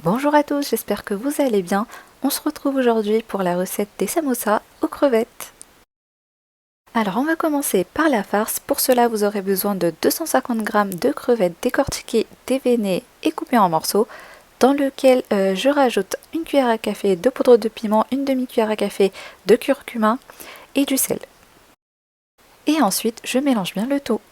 Bonjour à tous, j'espère que vous allez bien. On se retrouve aujourd'hui pour la recette des samosas aux crevettes. Alors on va commencer par la farce. Pour cela vous aurez besoin de 250 g de crevettes décortiquées, déveinées et coupées en morceaux, dans lequel je rajoute une cuillère à café de poudre de piment, une demi-cuillère à café de curcuma et du sel. Et ensuite je mélange bien le tout.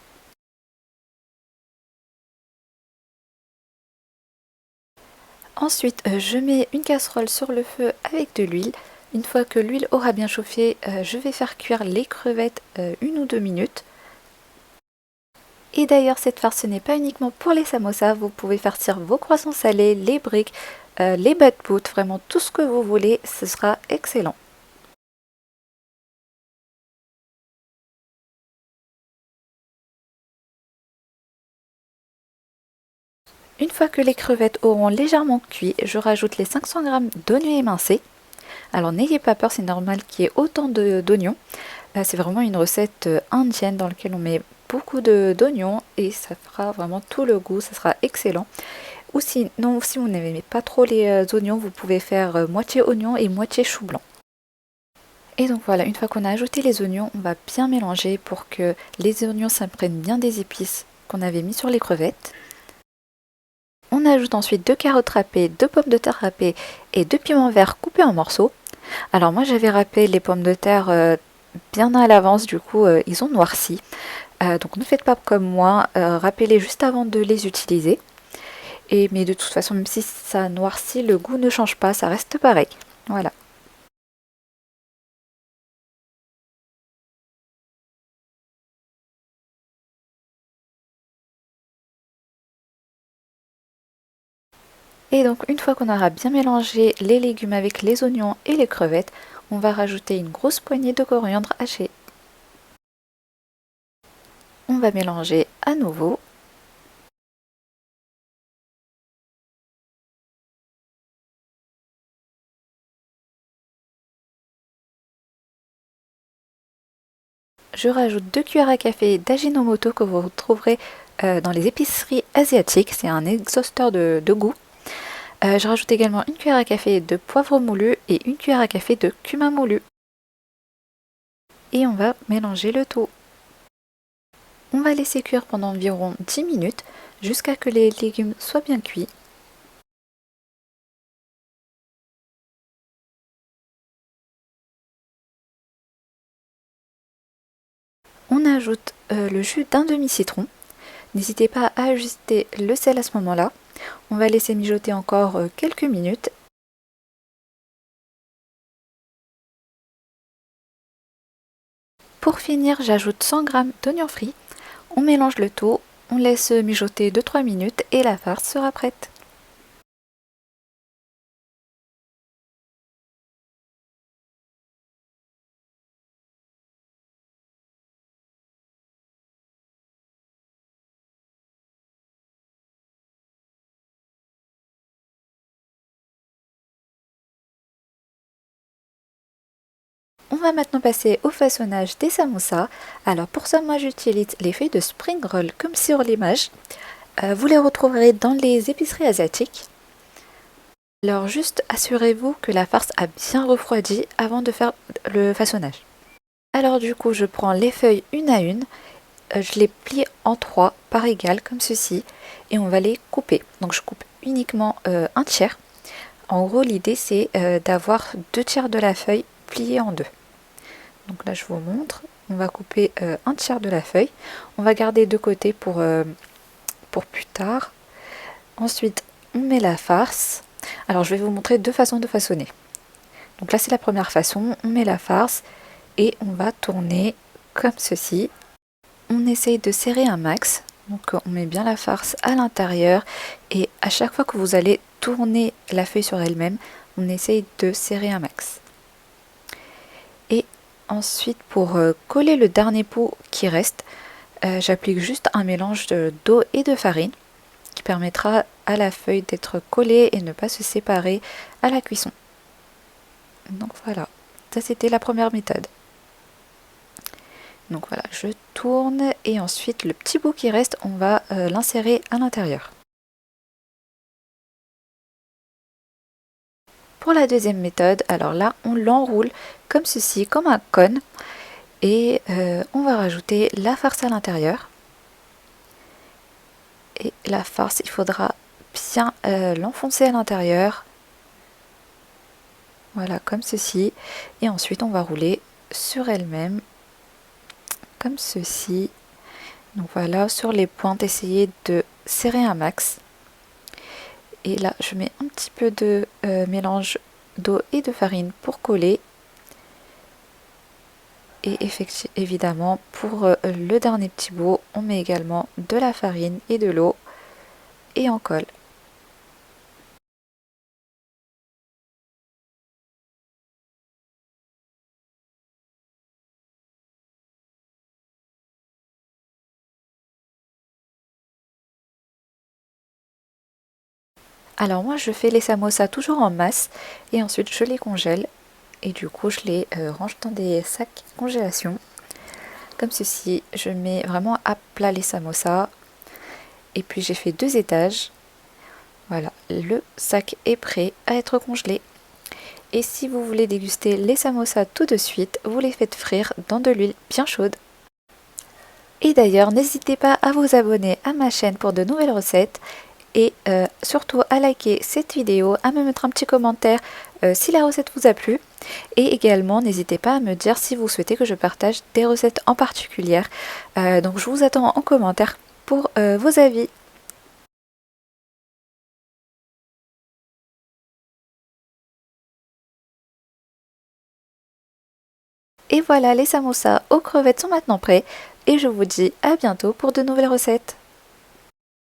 Ensuite, je mets une casserole sur le feu avec de l'huile. Une fois que l'huile aura bien chauffé, je vais faire cuire les crevettes 1 ou 2 minutes. Et d'ailleurs, cette farce, ce n'est pas uniquement pour les samosas. Vous pouvez farcir vos croissants salés, les briques, les bad-boutes, vraiment tout ce que vous voulez. Ce sera excellent. Une fois que les crevettes auront légèrement cuit, je rajoute les 500 g d'oignons émincés. Alors n'ayez pas peur, c'est normal qu'il y ait autant d'oignons. C'est vraiment une recette indienne dans laquelle on met beaucoup d'oignons et ça fera vraiment tout le goût, ça sera excellent. Ou sinon, si vous n'aimez pas trop les oignons, vous pouvez faire moitié oignon et moitié chou blanc. Et donc voilà, une fois qu'on a ajouté les oignons, on va bien mélanger pour que les oignons s'imprègnent bien des épices qu'on avait mis sur les crevettes. On ajoute ensuite 2 carottes râpées, 2 pommes de terre râpées et 2 piments verts coupés en morceaux. Alors moi j'avais râpé les pommes de terre bien à l'avance, du coup ils ont noirci. Donc ne faites pas comme moi, râpez-les juste avant de les utiliser. Mais de toute façon, même si ça noircit, le goût ne change pas, ça reste pareil. Voilà. Et donc une fois qu'on aura bien mélangé les légumes avec les oignons et les crevettes, on va rajouter une grosse poignée de coriandre haché. On va mélanger à nouveau. Je rajoute 2 cuillères à café d'Ajinomoto que vous retrouverez dans les épiceries asiatiques. C'est un exhausteur de goût. Je rajoute également une cuillère à café de poivre moulu et une cuillère à café de cumin moulu. Et on va mélanger le tout. On va laisser cuire pendant environ 10 minutes jusqu'à ce que les légumes soient bien cuits. On ajoute le jus d'un demi-citron. N'hésitez pas à ajuster le sel à ce moment-là. On va laisser mijoter encore quelques minutes. Pour finir, j'ajoute 100 g d'oignons frits. On mélange le tout, on laisse mijoter 2-3 minutes et la farce sera prête. On va maintenant passer au façonnage des samosas. Alors pour ça, moi j'utilise les feuilles de spring roll comme sur l'image. Vous les retrouverez dans les épiceries asiatiques. Alors juste assurez-vous que la farce a bien refroidi avant de faire le façonnage. Alors du coup, je prends les feuilles une à une, je les plie en 3 par égal comme ceci et on va les couper. Donc je coupe uniquement un tiers. En gros, l'idée c'est d'avoir 2 tiers de la feuille pliée en deux. Donc là, je vous montre. On va couper un tiers de la feuille. On va garder de côté pour plus tard. Ensuite, on met la farce. Alors, je vais vous montrer 2 façons de façonner. Donc là, c'est la première façon. On met la farce et on va tourner comme ceci. On essaye de serrer un max. Donc, on met bien la farce à l'intérieur. Et à chaque fois que vous allez tourner la feuille sur elle-même, on essaye de serrer un max. Et ensuite, pour coller le dernier pot qui reste, j'applique juste un mélange d'eau et de farine qui permettra à la feuille d'être collée et ne pas se séparer à la cuisson. Donc voilà, ça c'était la première méthode. Donc voilà, je tourne et ensuite le petit bout qui reste, on va l'insérer à l'intérieur. Pour la deuxième méthode, alors là, on l'enroule comme ceci, comme un cône. Et on va rajouter la farce à l'intérieur. Et la farce, il faudra bien l'enfoncer à l'intérieur. Voilà, comme ceci. Et ensuite, on va rouler sur elle-même, comme ceci. Donc voilà, sur les pointes, essayez de serrer un max. Et là, je mets un petit peu de mélange d'eau et de farine pour coller. Et évidemment, pour le dernier petit bout, on met également de la farine et de l'eau et on colle. Alors moi, je fais les samosas toujours en masse et ensuite je les congèle. Et du coup, je les range dans des sacs congélation. Comme ceci, je mets vraiment à plat les samosas. Et puis j'ai fait 2 étages. Voilà, le sac est prêt à être congelé. Et si vous voulez déguster les samosas tout de suite, vous les faites frire dans de l'huile bien chaude. Et d'ailleurs, n'hésitez pas à vous abonner à ma chaîne pour de nouvelles recettes. Et surtout à liker cette vidéo, à me mettre un petit commentaire si la recette vous a plu. Et également, n'hésitez pas à me dire si vous souhaitez que je partage des recettes en particulier. Donc je vous attends en commentaire pour vos avis. Et voilà, les samosas aux crevettes sont maintenant prêts. Et je vous dis à bientôt pour de nouvelles recettes.